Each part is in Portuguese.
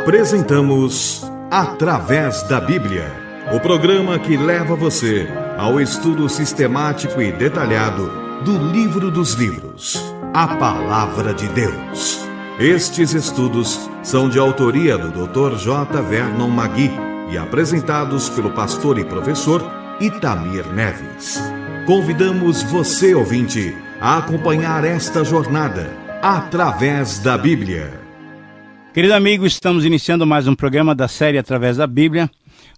Apresentamos Através da Bíblia, o programa que leva você ao estudo sistemático e detalhado do Livro dos Livros, a Palavra de Deus. Estes estudos são de autoria do Dr. J. Vernon Magui e apresentados pelo pastor e professor Itamir Neves. Convidamos você, ouvinte, a acompanhar esta jornada através da Bíblia. Querido amigo, estamos iniciando mais um programa da série Através da Bíblia.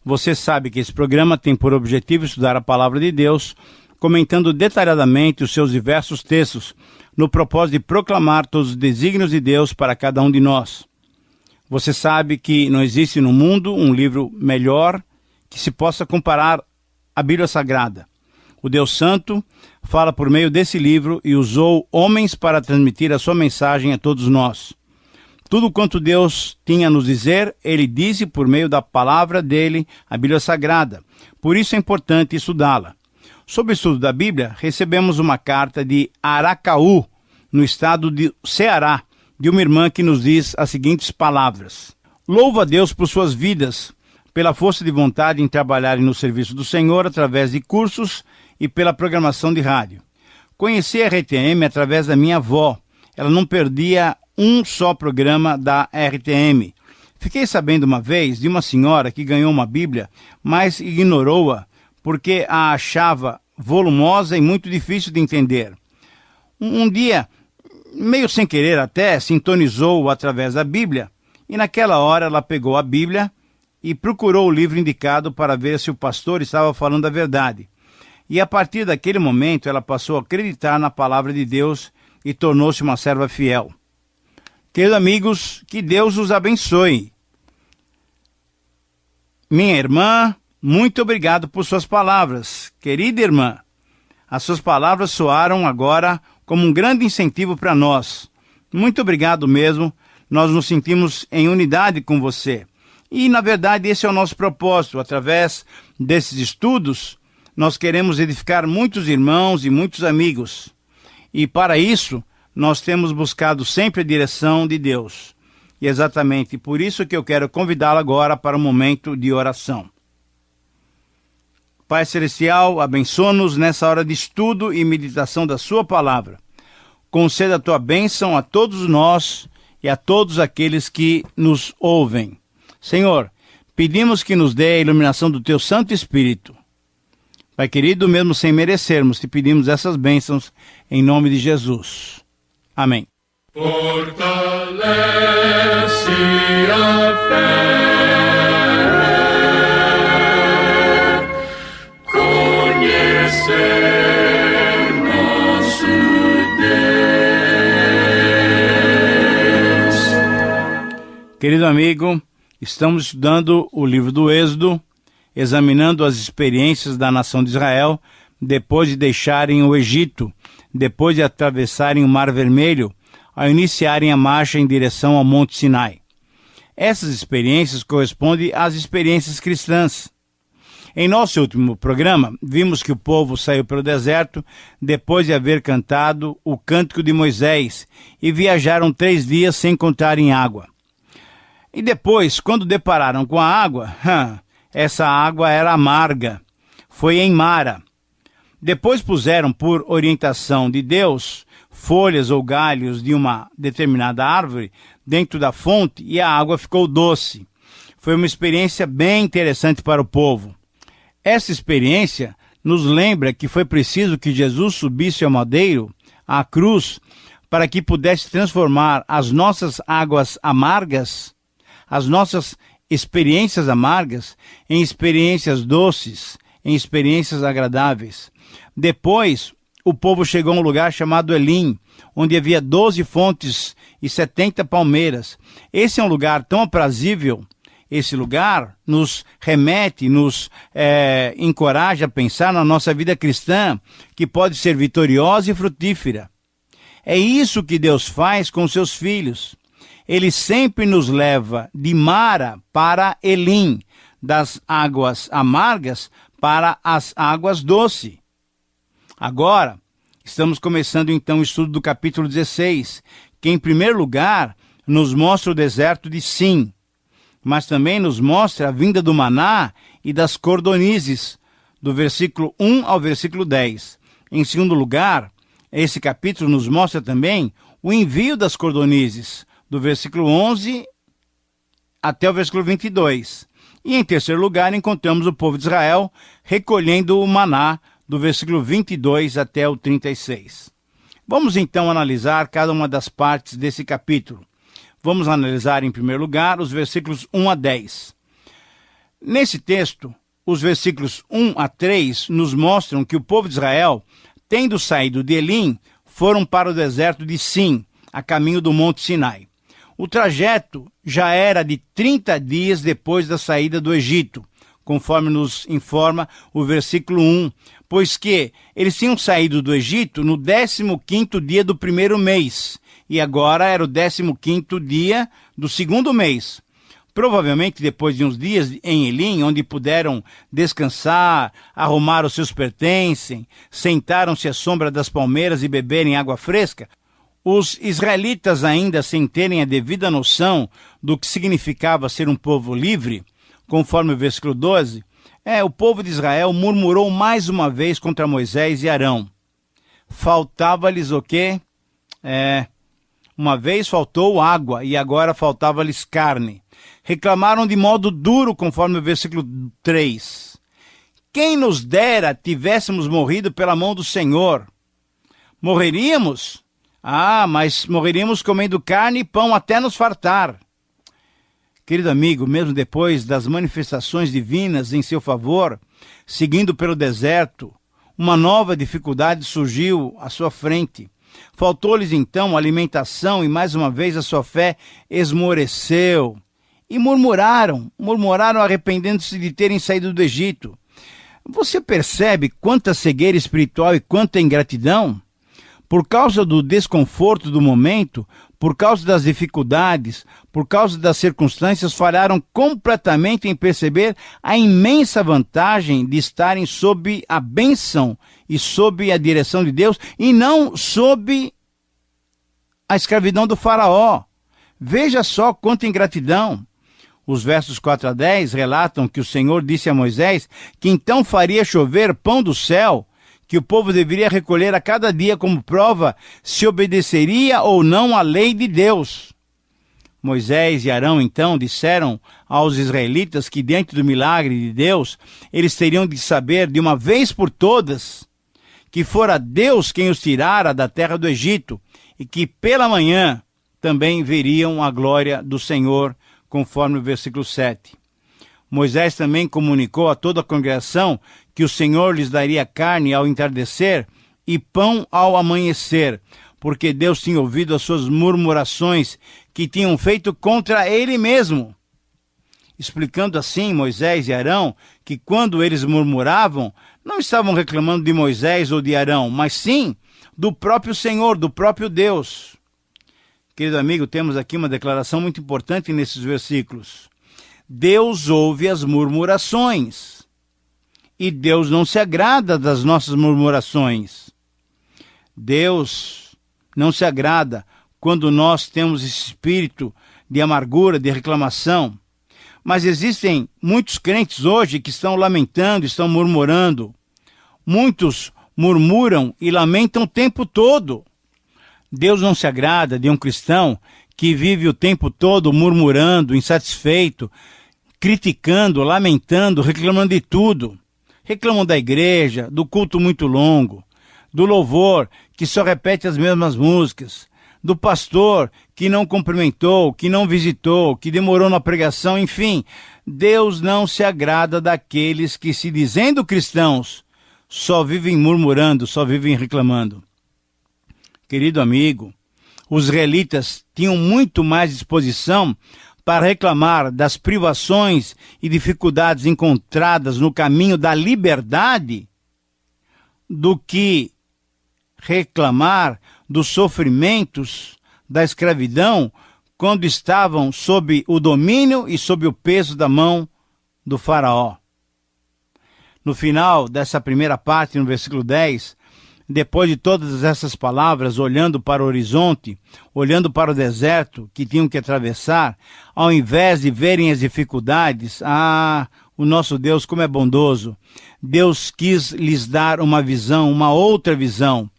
Você sabe que esse programa tem por objetivo estudar a Palavra de Deus, comentando detalhadamente os seus diversos textos, no propósito de proclamar todos os desígnios de Deus para cada um de nós. Você sabe que não existe no mundo um livro melhor que se possa comparar à Bíblia Sagrada. O Deus Santo fala por meio desse livro e usou homens para transmitir a sua mensagem a todos nós. Tudo quanto Deus tinha a nos dizer, Ele disse por meio da palavra dele, a Bíblia Sagrada. Por isso é importante estudá-la. Sobre o estudo da Bíblia, recebemos uma carta de Aracaju, no estado de Ceará, de uma irmã que nos diz as seguintes palavras. Louvo a Deus por suas vidas, pela força de vontade em trabalharem no serviço do Senhor através de cursos e pela programação de rádio. Conheci a RTM através da minha avó. Ela não perdia um só programa da RTM. Fiquei sabendo uma vez de uma senhora que ganhou uma Bíblia, mas ignorou-a porque a achava volumosa e muito difícil de entender. Um dia, meio sem querer até, sintonizou através da Bíblia, e naquela hora ela pegou a Bíblia e procurou o livro indicado para ver se o pastor estava falando a verdade. E a partir daquele momento ela passou a acreditar na palavra de Deus e tornou-se uma serva fiel. Queridos amigos, que Deus os abençoe. Minha irmã, muito obrigado por suas palavras. Querida irmã, as suas palavras soaram agora como um grande incentivo para nós. Muito obrigado mesmo, nós nos sentimos em unidade com você. E, na verdade, esse é o nosso propósito. Através desses estudos, nós queremos edificar muitos irmãos e muitos amigos. E, para isso, nós temos buscado sempre a direção de Deus. E é exatamente por isso que eu quero convidá-lo agora para um momento de oração. Pai Celestial, abençoa-nos nessa hora de estudo e meditação da sua palavra. Conceda a tua bênção a todos nós e a todos aqueles que nos ouvem. Senhor, pedimos que nos dê a iluminação do teu Santo Espírito. Pai querido, mesmo sem merecermos, te pedimos essas bênçãos em nome de Jesus. Amém. Fortalece a fé, conhecer nosso Deus. Querido amigo, estamos estudando o livro do Êxodo, examinando as experiências da nação de Israel depois de deixarem o Egito, depois de atravessarem o Mar Vermelho, ao iniciarem a marcha em direção ao Monte Sinai. Essas experiências correspondem às experiências cristãs. Em nosso último programa, vimos que o povo saiu pelo deserto depois de haver cantado o Cântico de Moisés e viajaram 3 dias sem encontrarem água. E depois, quando depararam com a água, essa água era amarga. Foi em Mara. Depois puseram por orientação de Deus folhas ou galhos de uma determinada árvore dentro da fonte e a água ficou doce. Foi uma experiência bem interessante para o povo. Essa experiência nos lembra que foi preciso que Jesus subisse ao madeiro, à cruz, para que pudesse transformar as nossas águas amargas, as nossas experiências amargas, em experiências doces, em experiências agradáveis. Depois, o povo chegou a um lugar chamado Elim, onde havia 12 fontes e 70 palmeiras. Esse é um lugar tão aprazível. Esse lugar nos remete, nos encoraja a pensar na nossa vida cristã, que pode ser vitoriosa e frutífera. É isso que Deus faz com seus filhos. Ele sempre nos leva de Mara para Elim, das águas amargas para as águas doces. Agora, estamos começando então o estudo do capítulo 16, que em primeiro lugar nos mostra o deserto de Sim. mas também nos mostra a vinda do maná e das cordonizes, do versículo 1 ao versículo 10. Em segundo lugar, esse capítulo nos mostra também o envio das cordonizes, do versículo 11 até o versículo 22. E em terceiro lugar, encontramos o povo de Israel recolhendo o maná, do versículo 22 até o 36. Vamos então analisar cada uma das partes desse capítulo. Vamos analisar em primeiro lugar os versículos 1 a 10. Nesse texto, os versículos 1 a 3 nos mostram que o povo de Israel, tendo saído de Elim, foram para o deserto de Sim, a caminho do Monte Sinai. O trajeto já era de 30 dias depois da saída do Egito, conforme nos informa o versículo 1, pois que eles tinham saído do Egito no 15º dia do primeiro mês, e agora era o 15º dia do segundo mês. Provavelmente depois de uns dias em Elim, onde puderam descansar, arrumar os seus pertences, sentaram-se à sombra das palmeiras e beberem água fresca, os israelitas, ainda sem terem a devida noção do que significava ser um povo livre, conforme o versículo 12, o povo de Israel murmurou mais uma vez contra Moisés e Arão. Faltava-lhes o quê? Uma vez faltou água e agora faltava-lhes carne. Reclamaram de modo duro, conforme o versículo 3. Quem nos dera tivéssemos morrido pela mão do Senhor? Morreríamos? Mas morreríamos comendo carne e pão até nos fartar. Querido amigo, mesmo depois das manifestações divinas em seu favor, seguindo pelo deserto, uma nova dificuldade surgiu à sua frente. Faltou-lhes então alimentação e mais uma vez a sua fé esmoreceu. E murmuraram arrependendo-se de terem saído do Egito. Você percebe quanta cegueira espiritual e quanta ingratidão? Por causa do desconforto do momento, por causa das dificuldades, por causa das circunstâncias, falharam completamente em perceber a imensa vantagem de estarem sob a bênção e sob a direção de Deus, e não sob a escravidão do faraó. Veja só quanta ingratidão. Os versos 4 a 10 relatam que o Senhor disse a Moisés que então faria chover pão do céu, que o povo deveria recolher a cada dia como prova se obedeceria ou não à lei de Deus. Moisés e Arão, então, disseram aos israelitas que, diante do milagre de Deus, eles teriam de saber de uma vez por todas que fora Deus quem os tirara da terra do Egito e que pela manhã também veriam a glória do Senhor, conforme o versículo 7. Moisés também comunicou a toda a congregação que o Senhor lhes daria carne ao entardecer e pão ao amanhecer, porque Deus tinha ouvido as suas murmurações que tinham feito contra ele mesmo. Explicando assim Moisés e Arão que quando eles murmuravam, não estavam reclamando de Moisés ou de Arão, mas sim do próprio Senhor, do próprio Deus. Querido amigo, temos aqui uma declaração muito importante nesses versículos. Deus ouve as murmurações. E Deus não se agrada das nossas murmurações. Deus não se agrada quando nós temos esse espírito de amargura, de reclamação. Mas existem muitos crentes hoje que estão lamentando, estão murmurando. Muitos murmuram e lamentam o tempo todo. Deus não se agrada de um cristão que vive o tempo todo murmurando, insatisfeito, criticando, lamentando, reclamando de tudo. Reclamam da igreja, do culto muito longo, do louvor que só repete as mesmas músicas, do pastor que não cumprimentou, que não visitou, que demorou na pregação, enfim. Deus não se agrada daqueles que, se dizendo cristãos, só vivem murmurando, só vivem reclamando. Querido amigo, os israelitas tinham muito mais disposição para reclamar das privações e dificuldades encontradas no caminho da liberdade do que reclamar dos sofrimentos da escravidão quando estavam sob o domínio e sob o peso da mão do faraó. No final dessa primeira parte, no versículo 10, Depois de todas essas palavras, olhando para o horizonte, olhando para o deserto que tinham que atravessar, ao invés de verem as dificuldades, o nosso Deus como é bondoso. Deus quis lhes dar uma visão, uma outra visão.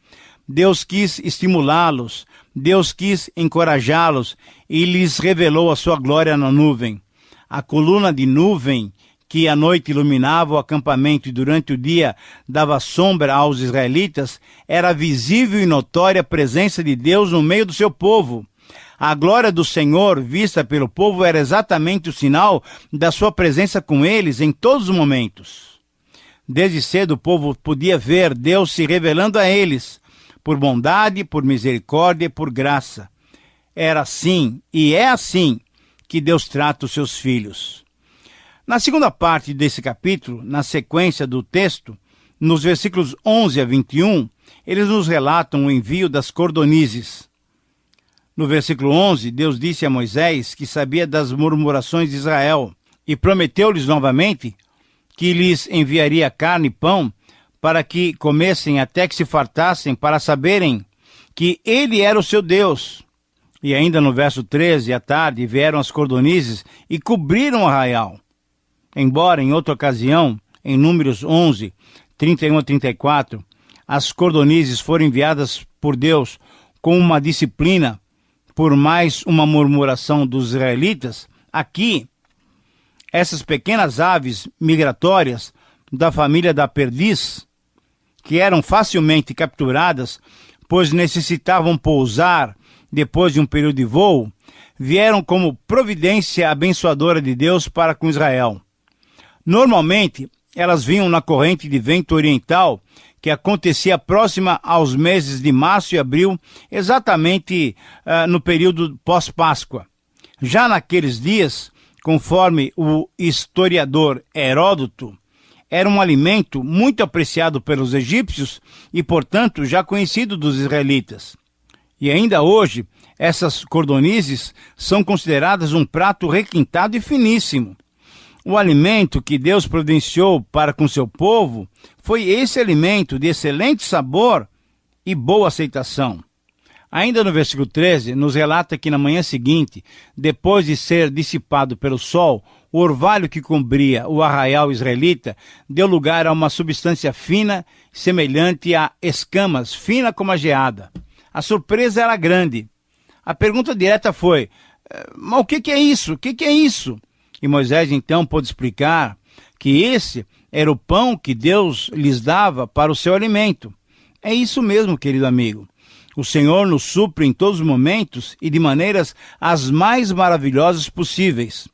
Deus quis estimulá-los, Deus quis encorajá-los e lhes revelou a sua glória na nuvem. A coluna de nuvem que à noite iluminava o acampamento e durante o dia dava sombra aos israelitas, era visível e notória a presença de Deus no meio do seu povo. A glória do Senhor, vista pelo povo, era exatamente o sinal da sua presença com eles em todos os momentos. Desde cedo o povo podia ver Deus se revelando a eles, por bondade, por misericórdia e por graça. Era assim, e é assim, que Deus trata os seus filhos. Na segunda parte desse capítulo, na sequência do texto, nos versículos 11 a 21, eles nos relatam o envio das cordonizes. No versículo 11, Deus disse a Moisés que sabia das murmurações de Israel e prometeu-lhes novamente que lhes enviaria carne e pão para que comessem até que se fartassem, para saberem que ele era o seu Deus. E ainda no verso 13, à tarde, vieram as cordonizes e cobriram o arraial. Embora, em outra ocasião, em Números 11, 31 a 34, as cordonizes foram enviadas por Deus com uma disciplina por mais uma murmuração dos israelitas, aqui, essas pequenas aves migratórias da família da perdiz, que eram facilmente capturadas, pois necessitavam pousar depois de um período de voo, vieram como providência abençoadora de Deus para com Israel. Normalmente, elas vinham na corrente de vento oriental, que acontecia próxima aos meses de março e abril, exatamente no período pós-Páscoa. Já naqueles dias, conforme o historiador Heródoto, era um alimento muito apreciado pelos egípcios e, portanto, já conhecido dos israelitas. E ainda hoje, essas cordonizes são consideradas um prato requintado e finíssimo. O alimento que Deus providenciou para com seu povo foi esse alimento de excelente sabor e boa aceitação. Ainda no versículo 13, nos relata que na manhã seguinte, depois de ser dissipado pelo sol, o orvalho que cobria o arraial israelita deu lugar a uma substância fina, semelhante a escamas, fina como a geada. A surpresa era grande. A pergunta direta foi, mas o que é isso? O que é isso? E Moisés então pôde explicar que esse era o pão que Deus lhes dava para o seu alimento. É isso mesmo, querido amigo. O Senhor nos supre em todos os momentos e de maneiras as mais maravilhosas possíveis.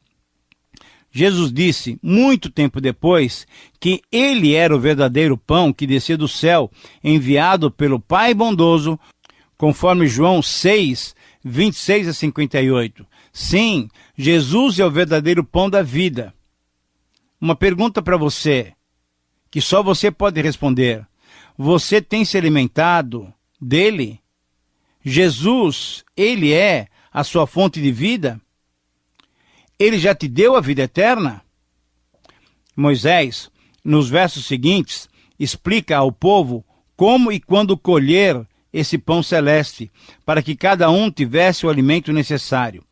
Jesus disse, muito tempo depois, que ele era o verdadeiro pão que descia do céu, enviado pelo Pai bondoso, conforme João 6, 26 a 58. Sim, Jesus é o verdadeiro pão da vida. Uma pergunta para você, que só você pode responder. Você tem se alimentado dele? Jesus, ele é a sua fonte de vida? Ele já te deu a vida eterna? Moisés, nos versos seguintes, explica ao povo como e quando colher esse pão celeste, para que cada um tivesse o alimento necessário.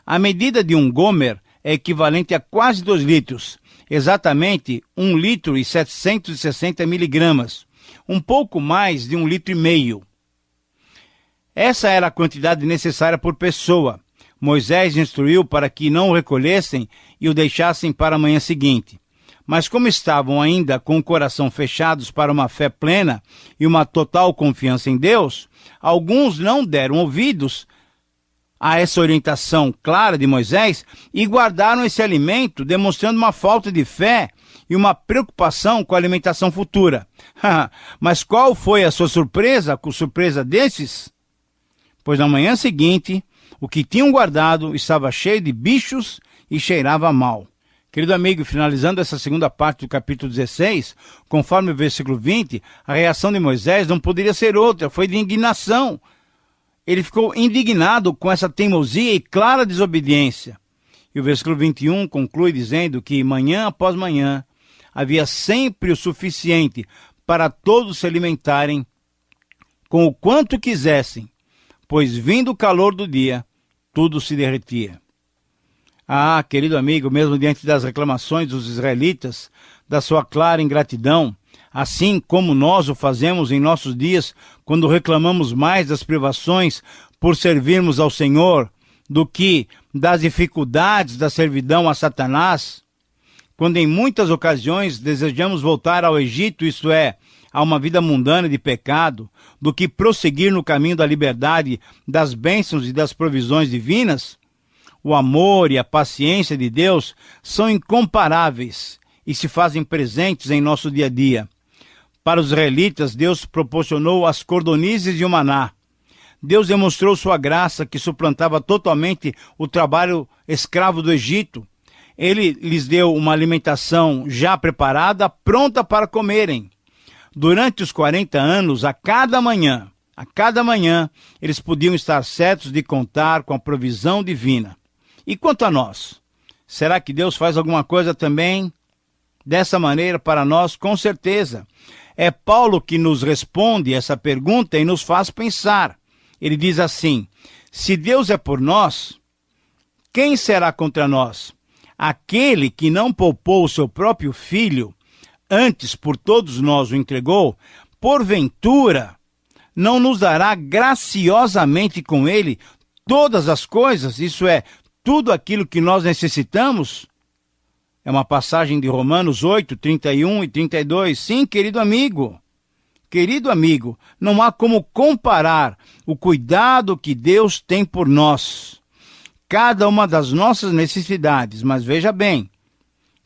A medida de um gomer é equivalente a quase 2 litros, exatamente 1 litro e 760 miligramas, um pouco mais de 1,5 litro. Essa era a quantidade necessária por pessoa. Moisés instruiu para que não o recolhessem e o deixassem para a manhã seguinte. Mas como estavam ainda com o coração fechados para uma fé plena e uma total confiança em Deus, alguns não deram ouvidos a essa orientação clara de Moisés e guardaram esse alimento, demonstrando uma falta de fé e uma preocupação com a alimentação futura. Mas qual foi a sua surpresa, com surpresa desses? Pois na manhã seguinte, o que tinham guardado estava cheio de bichos e cheirava mal. Querido amigo, finalizando essa segunda parte do capítulo 16, conforme o versículo 20, a reação de Moisés não poderia ser outra, foi de indignação. Ele ficou indignado com essa teimosia e clara desobediência. E o versículo 21 conclui dizendo que manhã após manhã havia sempre o suficiente para todos se alimentarem com o quanto quisessem, pois vindo o calor do dia, tudo se derretia. Ah, querido amigo, mesmo diante das reclamações dos israelitas, da sua clara ingratidão, assim como nós o fazemos em nossos dias, quando reclamamos mais das privações por servirmos ao Senhor do que das dificuldades da servidão a Satanás, quando em muitas ocasiões desejamos voltar ao Egito, isto é, a uma vida mundana de pecado, do que prosseguir no caminho da liberdade, das bênçãos e das provisões divinas, o amor e a paciência de Deus são incomparáveis e se fazem presentes em nosso dia a dia. Para os israelitas, Deus proporcionou as cordonizes e o maná. Deus demonstrou sua graça, que suplantava totalmente o trabalho escravo do Egito. Ele lhes deu uma alimentação já preparada, pronta para comerem. Durante os 40 anos, a cada manhã, eles podiam estar certos de contar com a provisão divina. E quanto a nós? Será que Deus faz alguma coisa também dessa maneira para nós? Com certeza. É Paulo que nos responde essa pergunta e nos faz pensar. Ele diz assim: se Deus é por nós, quem será contra nós? Aquele que não poupou o seu próprio filho, antes por todos nós o entregou, porventura não nos dará graciosamente com ele todas as coisas, isso é, tudo aquilo que nós necessitamos? É uma passagem de Romanos 8, 31 e 32. Sim, querido amigo, não há como comparar o cuidado que Deus tem por nós. Cada uma das nossas necessidades, mas veja bem,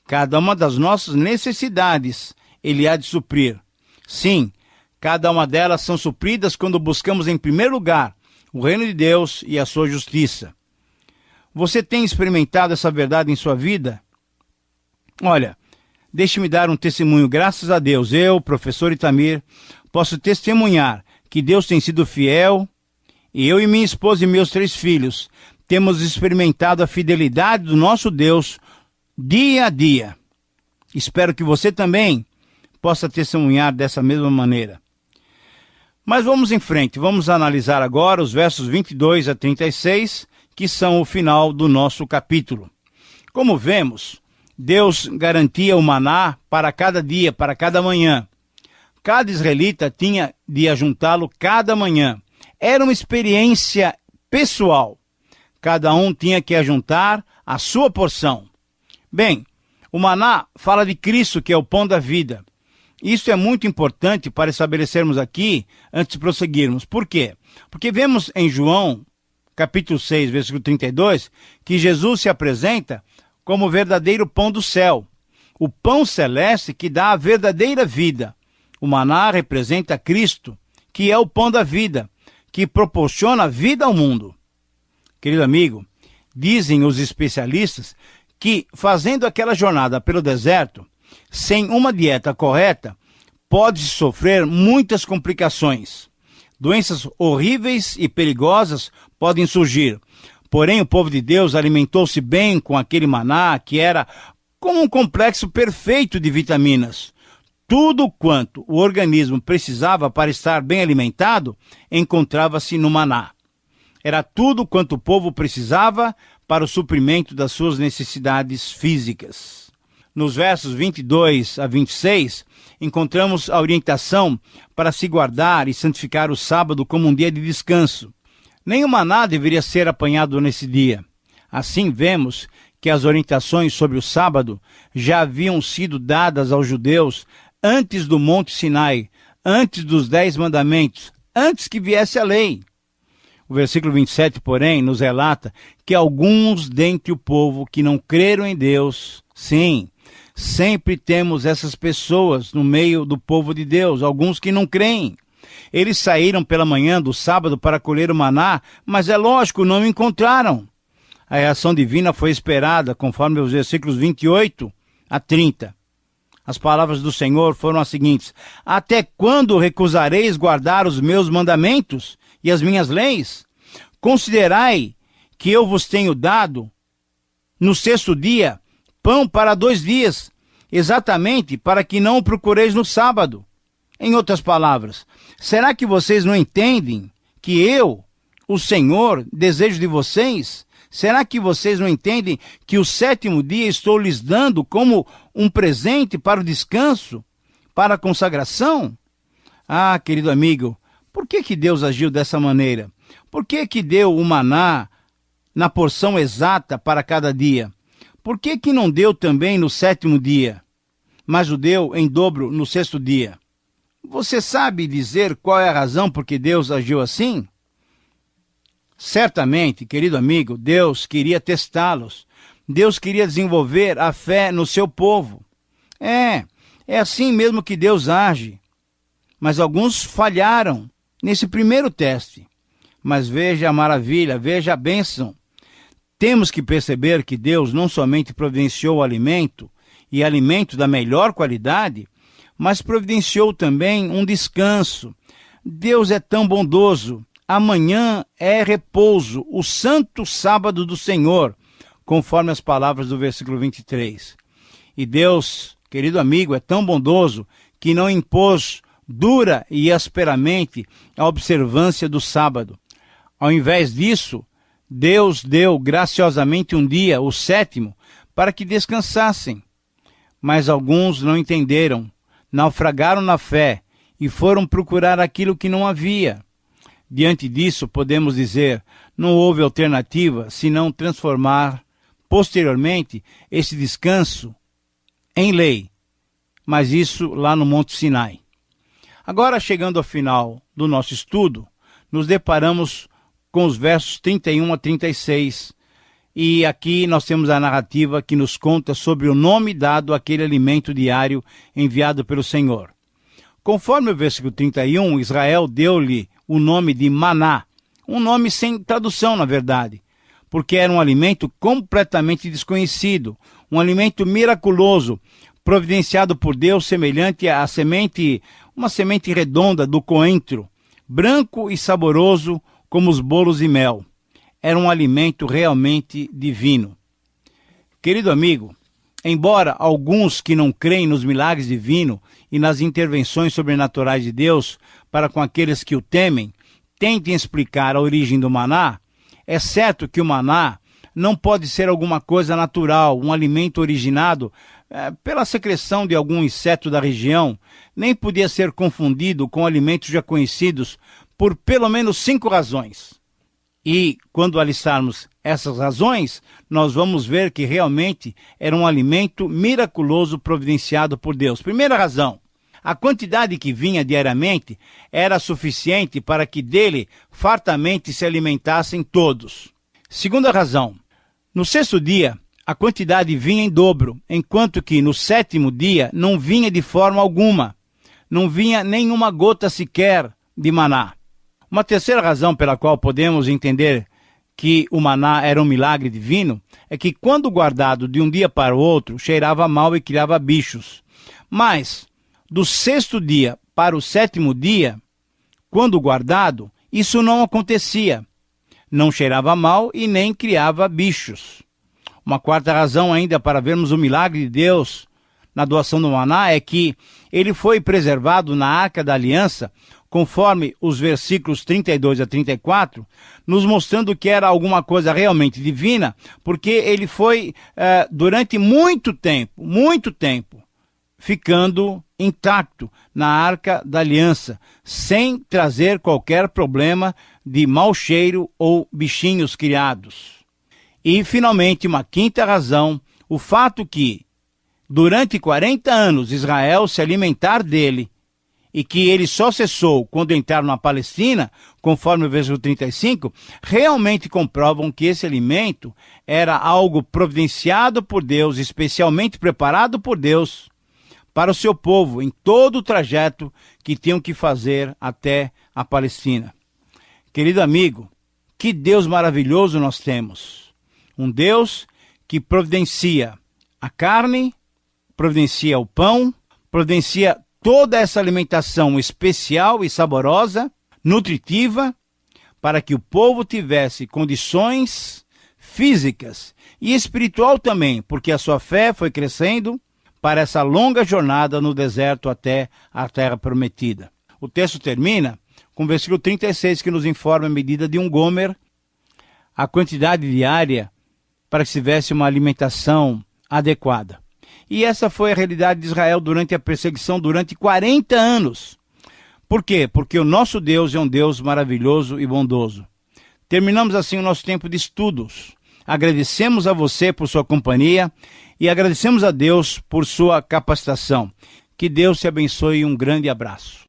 cada uma das nossas necessidades Ele há de suprir. Sim, cada uma delas são supridas quando buscamos em primeiro lugar o reino de Deus e a sua justiça. Você tem experimentado essa verdade em sua vida? Olha, deixe-me dar um testemunho. Graças a Deus, eu, professor Itamir, posso testemunhar que Deus tem sido fiel, e eu e minha esposa e meus 3 filhos temos experimentado a fidelidade do nosso Deus dia a dia. Espero que você também possa testemunhar dessa mesma maneira. Mas vamos em frente, vamos analisar agora os versos 22 a 36, que são o final do nosso capítulo. Como vemos, Deus garantia o maná para cada dia, para cada manhã. Cada israelita tinha de ajuntá-lo cada manhã. Era uma experiência pessoal. Cada um tinha que ajuntar a sua porção. Bem, o maná fala de Cristo, que é o pão da vida. Isso é muito importante para estabelecermos aqui, antes de prosseguirmos. Por quê? Porque vemos em João, capítulo 6, versículo 32, que Jesus se apresenta como o verdadeiro pão do céu, o pão celeste que dá a verdadeira vida. O maná representa Cristo, que é o pão da vida, que proporciona vida ao mundo. Querido amigo, dizem os especialistas que fazendo aquela jornada pelo deserto, sem uma dieta correta, pode-se sofrer muitas complicações. Doenças horríveis e perigosas podem surgir. Porém, o povo de Deus alimentou-se bem com aquele maná, que era como um complexo perfeito de vitaminas. Tudo quanto o organismo precisava para estar bem alimentado, encontrava-se no maná. Era tudo quanto o povo precisava para o suprimento das suas necessidades físicas. Nos versos 22 a 26, encontramos a orientação para se guardar e santificar o sábado como um dia de descanso. Nem o maná deveria ser apanhado nesse dia. Assim vemos que as orientações sobre o sábado já haviam sido dadas aos judeus antes do Monte Sinai, antes dos 10 mandamentos, antes que viesse a lei. O versículo 27, porém, nos relata que alguns dentre o povo que não creram em Deus, sim, sempre temos essas pessoas no meio do povo de Deus, alguns que não creem. Eles saíram pela manhã do sábado para colher o maná, mas é lógico, não o encontraram. A reação divina foi esperada, conforme os versículos 28 a 30. As palavras do Senhor foram as seguintes: até quando recusareis guardar os meus mandamentos e as minhas leis? Considerai que eu vos tenho dado, no 6º dia, pão para 2 dias, exatamente para que não o procureis no sábado. Em outras palavras, Será que vocês não entendem que eu, o Senhor, desejo de vocês? Será que vocês não entendem que o 7º dia estou lhes dando como um presente para o descanso, para a consagração? Ah, querido amigo, por que Deus agiu dessa maneira? Por que deu o maná na porção exata para cada dia? Por que não deu também no 7º dia, mas o deu em dobro no 6º dia? Você sabe dizer qual é a razão por que Deus agiu assim? Certamente, querido amigo, Deus queria testá-los. Deus queria desenvolver a fé no seu povo. É assim mesmo que Deus age. Mas alguns falharam nesse primeiro teste. Mas veja a maravilha, veja a bênção. Temos que perceber que Deus não somente providenciou o alimento, e alimento da melhor qualidade, mas providenciou também um descanso. Deus é tão bondoso. Amanhã é repouso, o santo sábado do Senhor, conforme as palavras do versículo 23. E Deus, querido amigo, é tão bondoso que não impôs dura e asperamente a observância do sábado. Ao invés disso, Deus deu graciosamente um dia, o 7º, para que descansassem. Mas alguns não entenderam, naufragaram na fé e foram procurar aquilo que não havia. Diante disso, podemos dizer, não houve alternativa senão transformar posteriormente esse descanso em lei, mas isso lá no Monte Sinai. Agora, chegando ao final do nosso estudo, nos deparamos com os versos 31 a 36, e aqui nós temos a narrativa que nos conta sobre o nome dado àquele alimento diário enviado pelo Senhor. Conforme o versículo 31, Israel deu-lhe o nome de maná, um nome sem tradução, na verdade, porque era um alimento completamente desconhecido, um alimento miraculoso, providenciado por Deus, semelhante à semente, uma semente redonda do coentro, branco e saboroso como os bolos de mel. Era um alimento realmente divino. Querido amigo, embora alguns que não creem nos milagres divinos e nas intervenções sobrenaturais de Deus para com aqueles que o temem, tentem explicar a origem do maná, é certo que o maná não pode ser alguma coisa natural, um alimento originado pela secreção de algum inseto da região, nem podia ser confundido com alimentos já conhecidos por pelo menos 5 razões. E, quando alistarmos essas razões, nós vamos ver que realmente era um alimento miraculoso providenciado por Deus. Primeira razão, a quantidade que vinha diariamente era suficiente para que dele fartamente se alimentassem todos. Segunda razão, no 6º dia, a quantidade vinha em dobro, enquanto que no 7º dia não vinha de forma alguma, não vinha nenhuma gota sequer de maná. Uma terceira razão pela qual podemos entender que o maná era um milagre divino é que, quando guardado de um dia para o outro, cheirava mal e criava bichos. Mas, do 6º dia para o 7º dia, quando guardado, isso não acontecia. Não cheirava mal e nem criava bichos. Uma quarta razão ainda para vermos o milagre de Deus na doação do maná é que ele foi preservado na Arca da Aliança, conforme os versículos 32 a 34, nos mostrando que era alguma coisa realmente divina, porque ele foi, durante muito tempo, ficando intacto na Arca da Aliança, sem trazer qualquer problema de mau cheiro ou bichinhos criados. E, finalmente, uma quinta razão, o fato que, durante 40 anos, Israel se alimentar dele, e que ele só cessou quando entraram na Palestina, conforme o versículo 35, realmente comprovam que esse alimento era algo providenciado por Deus, especialmente preparado por Deus para o seu povo, em todo o trajeto que tinham que fazer até a Palestina. Querido amigo, que Deus maravilhoso nós temos. Um Deus que providencia a carne, providencia o pão, providencia toda essa alimentação especial e saborosa, nutritiva, para que o povo tivesse condições físicas e espiritual também, porque a sua fé foi crescendo para essa longa jornada no deserto até a terra prometida. O texto termina com o versículo 36, que nos informa a medida de um gomer, a quantidade diária para que se tivesse uma alimentação adequada. E essa foi a realidade de Israel durante a perseguição, durante 40 anos. Por quê? Porque o nosso Deus é um Deus maravilhoso e bondoso. Terminamos assim o nosso tempo de estudos. Agradecemos a você por sua companhia e agradecemos a Deus por sua capacitação. Que Deus te abençoe e um grande abraço.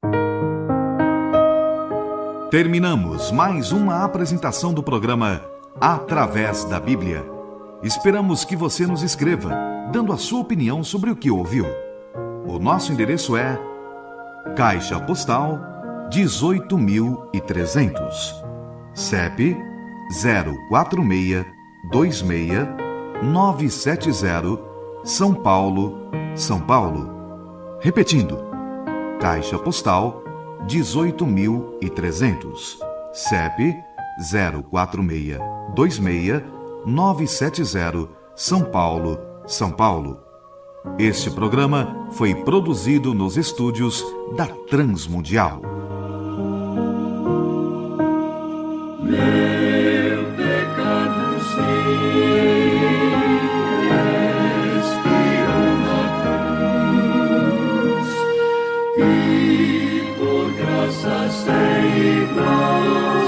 Terminamos mais uma apresentação do programa Através da Bíblia. Esperamos que você nos escreva, dando a sua opinião sobre o que ouviu. O nosso endereço é Caixa Postal 18.300, CEP 04626-970, São Paulo, São Paulo. Repetindo, Caixa Postal 18.300, CEP 04626-970, São Paulo, São Paulo. Este programa foi produzido nos estúdios da Transmundial. Meu pecado expirou na cruz, e por graça sem igual